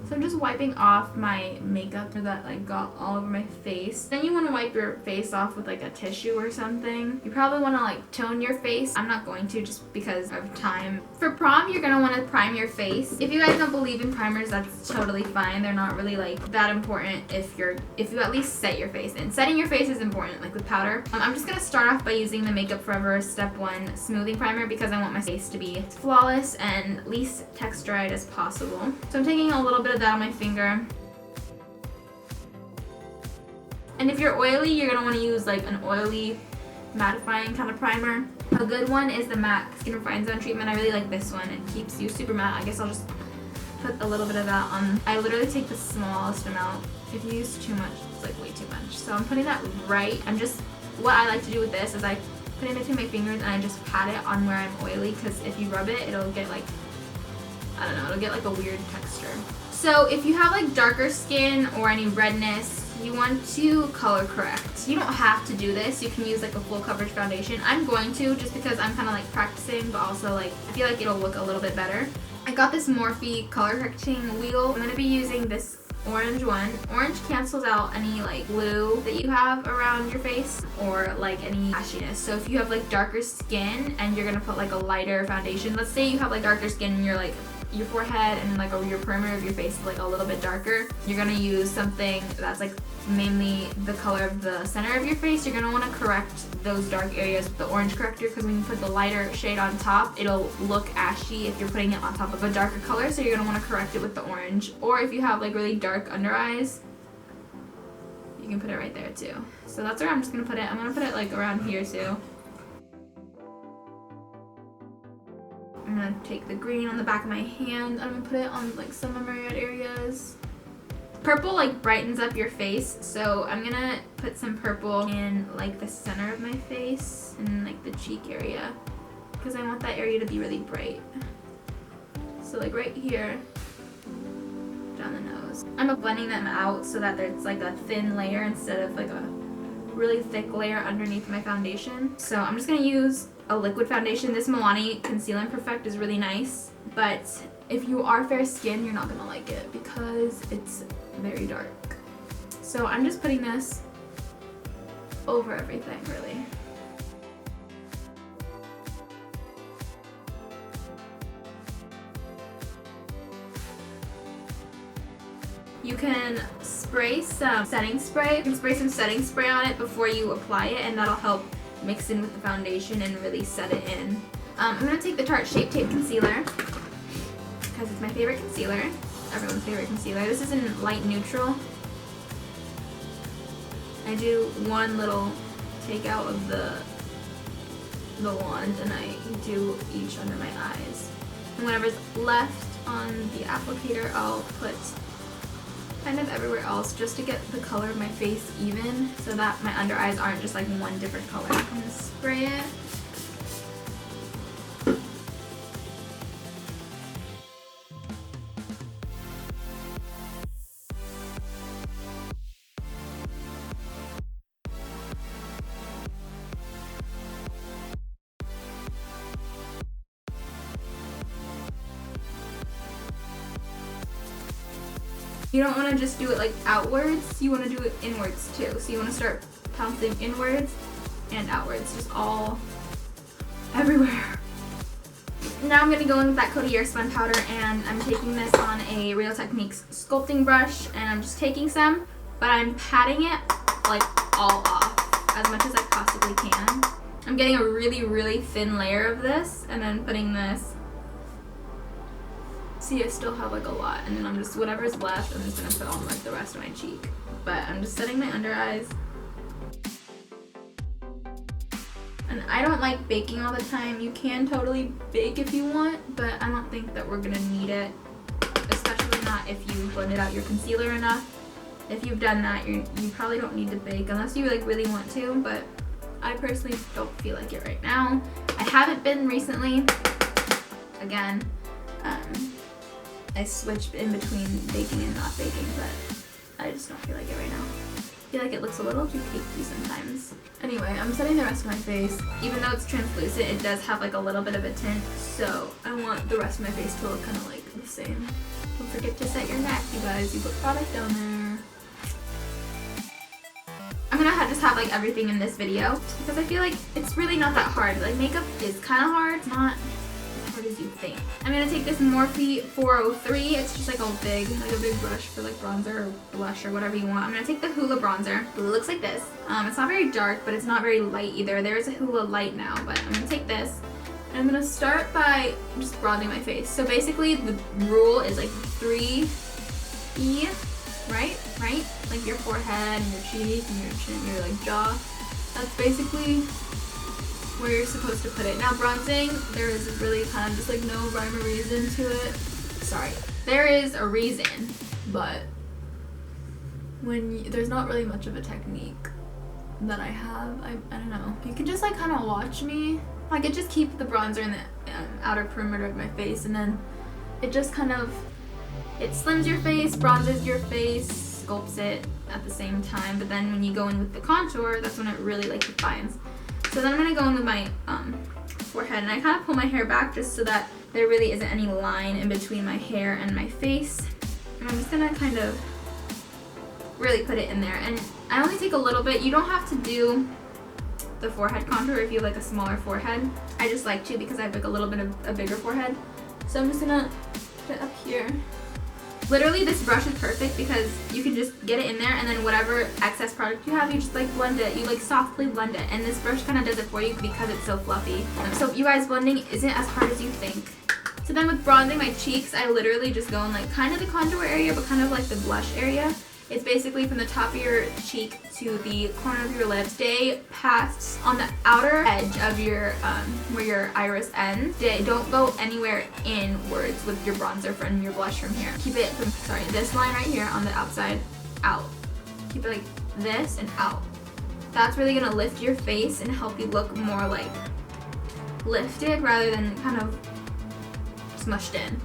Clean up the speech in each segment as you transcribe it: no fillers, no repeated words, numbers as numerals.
So I'm just wiping off my makeup that like got all over my face. Then you want to wipe your face off with like a tissue or something. You probably want to like tone your face. I'm not going to just because of time. For prom, you're going to want to prime your face. If you guys don't believe in primers, that's totally fine. They're not really like that important if you at least set your face in. Setting your face is important, like with powder. I'm just going to start off by using the Makeup Forever Step 1 Smoothing Primer because I want my face to be flawless and least texturized as possible. So I'm taking a little bit of that on my finger. And if you're oily, you're going to want to use like an oily mattifying kind of primer. A good one is the MAC Skin Refine Zone treatment. I really like this one. It keeps you super matte. I guess I'll just put a little bit of that on. I literally take the smallest amount. If you use too much, it's like way too much. So I'm putting that right. What I like to do with this is I put it between my fingers and I just pat it on where I'm oily, because if you rub it, it'll get like, I don't know, it'll get like a weird texture. So if you have like darker skin or any redness, you want to color correct. You don't have to do this. You can use like a full coverage foundation. I'm going to, just because I'm kind of like practicing, but also like I feel like it'll look a little bit better. I got this Morphe color correcting wheel. I'm going to be using this orange one. Orange cancels out any like glue that you have around your face or like any ashiness. So if you have like darker skin and you're going to put like a lighter foundation, let's say you have like darker skin and you're like your forehead and like your perimeter of your face is like a little bit darker, you're gonna use something that's like mainly the color of the center of your face. You're gonna want to correct those dark areas with the orange corrector, because when you put the lighter shade on top, it'll look ashy if you're putting it on top of a darker color. So you're gonna want to correct it with the orange. Or if you have like really dark under eyes, you can put it right there too. So that's where I'm just gonna put it. I'm gonna put it like around here too. I'm gonna take the green on the back of my hand. I'm gonna put it on like some of my red areas. Purple like brightens up your face, so I'm gonna put some purple in like the center of my face and like the cheek area, because I want that area to be really bright. So like right here, down the nose. I'm blending them out so that there's like a thin layer instead of like a really thick layer underneath my foundation. So I'm just gonna use a liquid foundation. This Milani Conceal and Perfect is really nice, but if you are fair skinned, you're not gonna like it because it's very dark. So I'm just putting this over everything, really. You can spray some setting spray. You can spray some setting spray on it before you apply it, and that'll help mix in with the foundation and really set it in. I'm going to take the Tarte Shape Tape Concealer because it's my favorite concealer. Everyone's favorite concealer. This is in light neutral. I do one little take out of the wand and I do each under my eyes. And whatever's left on the applicator, I'll put kind of everywhere else just to get the color of my face even, so that my under eyes aren't just like one different color. I'm gonna spray it. You don't want to just do it like outwards, you want to do it inwards too. So you want to start pouncing inwards and outwards, just all everywhere. Now I'm going to go in with that Coty Airspun powder, and I'm taking this on a Real Techniques sculpting brush, and I'm just taking some, but I'm patting it like all off as much as I possibly can. I'm getting a really, really thin layer of this, and then putting this. See, I still have like a lot, and then I'm just, whatever's left, I'm just gonna put on like the rest of my cheek. But I'm just setting my under eyes. And I don't like baking all the time. You can totally bake if you want, but I don't think that we're gonna need it, especially not if you blended out your concealer enough. If you've done that, you probably don't need to bake unless you like really want to, but I personally don't feel like it right now. I haven't been recently. Again, I switched in between baking and not baking, but I just don't feel like it right now. I feel like it looks a little too cakey sometimes. Anyway, I'm setting the rest of my face. Even though it's translucent, it does have like a little bit of a tint, so I want the rest of my face to look kind of like the same. Don't forget to set your neck, you guys. You put product down there. I'm gonna just have like everything in this video because I feel like it's really not that hard. Like makeup is kind of hard. It's not as hard as you think. I'm gonna take this Morphe 403. It's just like a big brush for like bronzer or blush or whatever you want. I'm gonna take the Hoola bronzer. It looks like this. It's not very dark, but it's not very light either. There is a Hoola light now, but I'm gonna take this. And I'm gonna start by just bronzing my face. So basically the rule is like 3E, right? Like your forehead and your cheek and your chin, your like jaw. That's basically where you're supposed to put it. Now bronzing, there is really kind of just like no rhyme or reason to it. Sorry. There is a reason, but there's not really much of a technique that I have. I don't know. You can just like kind of watch me. I could just keep the bronzer in the outer perimeter of my face, and then it just kind of, it slims your face, bronzes your face, sculpts it at the same time. But then when you go in with the contour, that's when it really like defines. So then I'm gonna go in with my forehead, and I kind of pull my hair back just so that there really isn't any line in between my hair and my face. And I'm just gonna kind of really put it in there. And I only take a little bit. You don't have to do the forehead contour if you have like a smaller forehead. I just like to because I have like a little bit of a bigger forehead. So I'm just gonna put it up here. Literally this brush is perfect because you can just get it in there, and then whatever excess product you have, you just like blend it. You like softly blend it, and this brush kind of does it for you because it's so fluffy. So you guys, blending isn't as hard as you think. So then with bronzing my cheeks, I literally just go in like kind of the contour area, but kind of like the blush area. It's basically from the top of your cheek to the corner of your lip. Stay past on the outer edge of your, where your iris ends. Don't go anywhere inwards with your bronzer from your blush from here. Keep it from, sorry, this line right here on the outside, out. Keep it like this and out. That's really gonna lift your face and help you look more like lifted rather than kind of smushed in.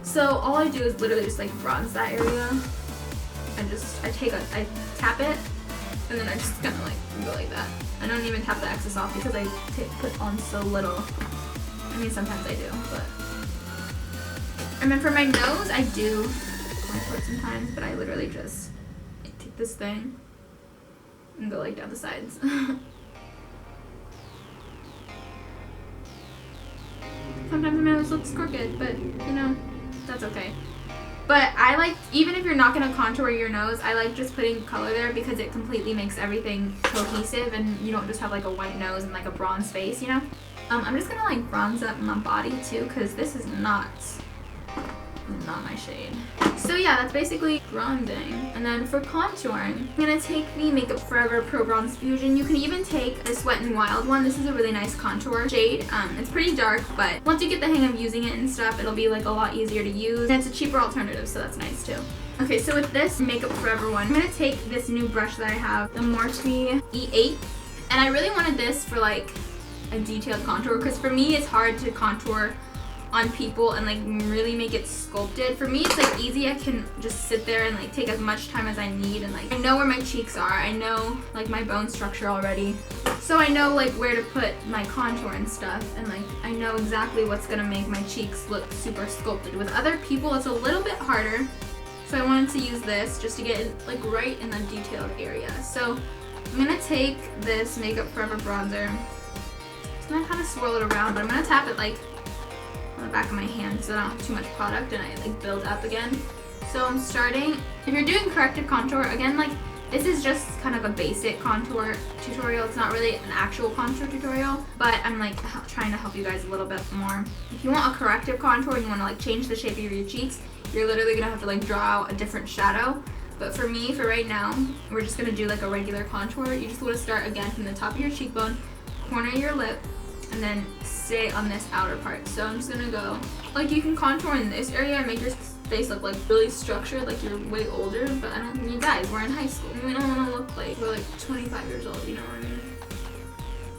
So all I do is literally just like bronze that area. I tap it, and then I just kind of like go like that. I don't even tap the excess off because I put on so little. I mean, sometimes I do, but. And then for my nose, I do contour sometimes, but I literally just take this thing and go like down the sides. Sometimes my nose looks crooked, but you know, that's okay. But I like, even if you're not going to contour your nose, I like just putting color there because it completely makes everything cohesive and you don't just have like a white nose and like a bronze face, you know? I'm just going to like bronze up my body too because this is not my shade. So yeah, that's basically bronzing. And then for contouring, I'm going to take the Makeup Forever Pro Bronze Fusion. You can even take this Wet n Wild one. This is a really nice contour shade. It's pretty dark, but once you get the hang of using it and stuff, it'll be like a lot easier to use. And it's a cheaper alternative, so that's nice too. Okay, so with this Makeup Forever one, I'm going to take this new brush that I have, the Morphe E8. And I really wanted this for like a detailed contour because for me, it's hard to contour on people and like really make it sculpted. For me, it's like easy. I can just sit there and like take as much time as I need, and like I know where my cheeks are. I know like my bone structure already, so I know like where to put my contour and stuff, and like I know exactly what's gonna make my cheeks look super sculpted. With other people, it's a little bit harder, so I wanted to use this just to get it like right in the detailed area. So I'm gonna take this Makeup Forever bronzer. I'm gonna kind of swirl it around, but I'm gonna tap it like on the back of my hand so I don't have too much product and I like build up again. So I'm starting, if you're doing corrective contour, again, like this is just kind of a basic contour tutorial. It's not really an actual contour tutorial, but I'm like trying to help you guys a little bit more. If you want a corrective contour and you want to like change the shape of your cheeks, you're literally gonna have to like draw out a different shadow. But for me, for right now, we're just gonna do like a regular contour. You just want to start again from the top of your cheekbone, corner of your lip, and then stay on this outer part. So I'm just gonna go, like you can contour in this area and make your face look like really structured, like you're way older, but I don't, you guys, we're in high school. We don't wanna look like we're like 25 years old, you know what I mean?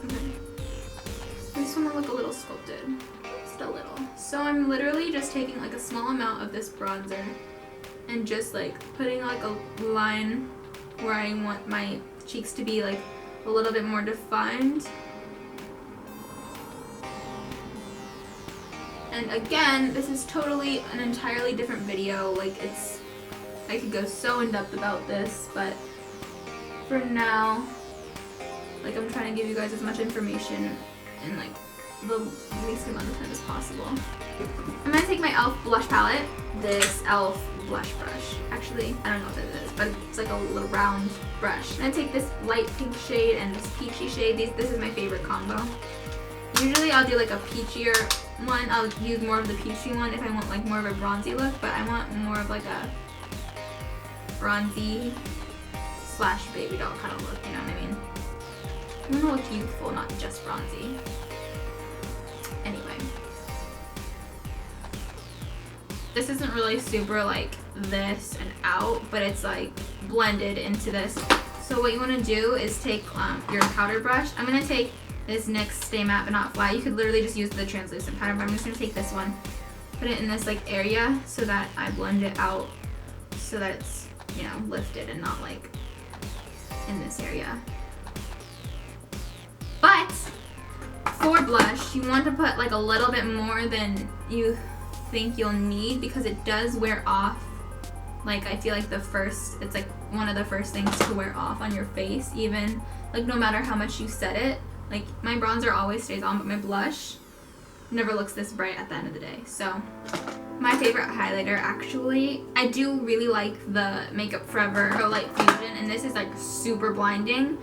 Okay. I just wanna look a little sculpted, just a little. So I'm literally just taking like a small amount of this bronzer and just like putting like a line where I want my cheeks to be like a little bit more defined. And again, this is totally an entirely different video. Like, I could go so in depth about this, but for now, like, I'm trying to give you guys as much information in like the least amount of time as possible. I'm gonna take my e.l.f. blush palette, this e.l.f. blush brush. Actually, I don't know what that is, but it's like a little round brush. I'm gonna take this light pink shade and this peachy shade. This is my favorite combo. Usually I'll do like a peachier one. I'll use more of the peachy one if I want like more of a bronzy look, but I want more of like a bronzy slash baby doll kind of look, you know what I mean? I want to look youthful, not just bronzy. Anyway. This isn't really super like this and out, but it's like blended into this. So what you want to do is take your powder brush. I'm going to take this NYX Stay Matte But Not Fly. You could literally just use the translucent powder, but I'm just going to take this one, put it in this like area so that I blend it out so that it's, you know, lifted and not like in this area. But for blush, you want to put like a little bit more than you think you'll need because it does wear off. Like, I feel like it's like one of the first things to wear off on your face, even like no matter how much you set it. Like, my bronzer always stays on, but my blush never looks this bright at the end of the day. So my favorite highlighter, actually, I do really like the Makeup Forever Pro Light Fusion, and this is like super blinding.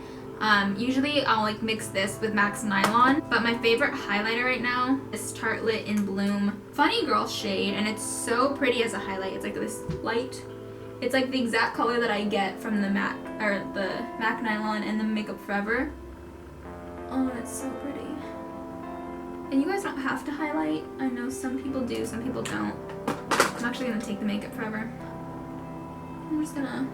Usually I'll like mix this with MAC's Nylon, but my favorite highlighter right now is Tartelette In Bloom Funny Girl shade, and it's so pretty as a highlight. It's like this light. It's like the exact color that I get from the MAC Nylon and the Makeup Forever. Oh, and it's so pretty. And you guys don't have to highlight. I know some people do, some people don't. I'm actually gonna take the Makeup Forever. I'm just gonna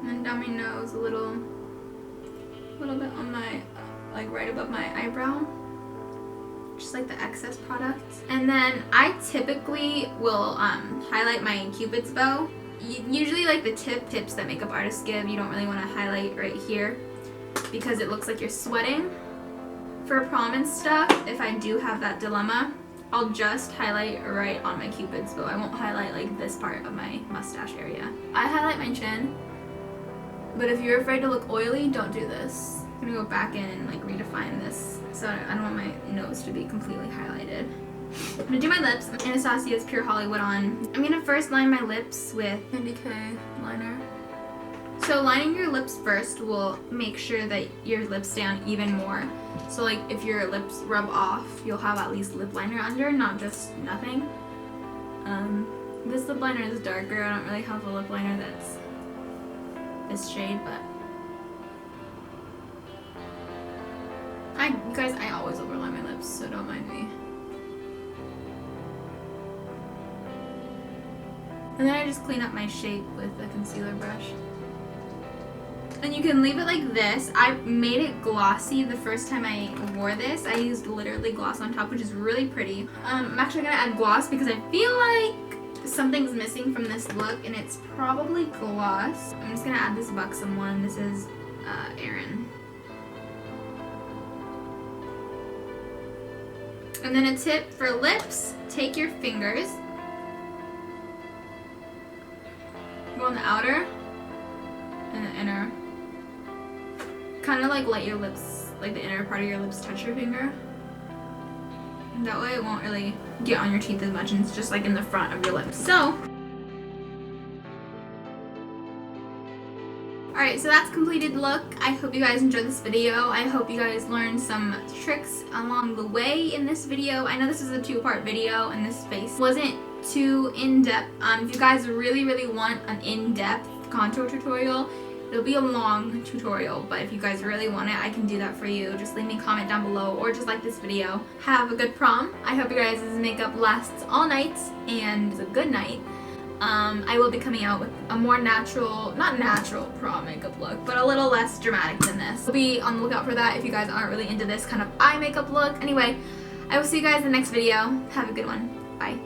and down my nose a little bit on my, like right above my eyebrow, just like the excess product. And then I typically will highlight my Cupid's bow. Usually like the tips that makeup artists give, you don't really want to highlight right here because it looks like you're sweating. For prom and stuff, if I do have that dilemma, I'll just highlight right on my Cupid's bow. I won't highlight like this part of my mustache area. I highlight my chin. But if you're afraid to look oily, don't do this. I'm gonna go back in and like redefine this so I don't want my nose to be completely highlighted. I'm gonna do my lips. Anastasia's Pure Hollywood on. I'm gonna first line my lips with Candy K liner. So lining your lips first will make sure that your lips stay on even more. So like if your lips rub off, you'll have at least lip liner under, not just nothing. This lip liner is darker. I don't really have a lip liner that's this shade, but you guys, I always overline my lips, so don't mind me. And then I just clean up my shape with the concealer brush. And you can leave it like this. I made it glossy the first time I wore this. I used literally gloss on top, which is really pretty. I'm actually gonna add gloss because I feel like something's missing from this look, and it's probably gloss. I'm just gonna add this Buxom one. This is Erin. And then a tip for lips, take your fingers, go on the outer and the inner. Kind of like let your lips, like the inner part of your lips touch your finger. And that way it won't really get on your teeth as much, and it's just like in the front of your lips. So, alright, so that's completed look. I hope you guys enjoyed this video. I hope you guys learned some tricks along the way in this video. I know this is a two-part video, and this face wasn't too in-depth. If you guys really, really want an in-depth contour tutorial, it'll be a long tutorial, but if you guys really want it, I can do that for you. Just leave me a comment down below or just like this video. Have a good prom. I hope you guys' makeup lasts all night and is a good night. I will be coming out with a more natural, not natural prom makeup look, but a little less dramatic than this. So be on the lookout for that if you guys aren't really into this kind of eye makeup look. Anyway, I will see you guys in the next video. Have a good one. Bye.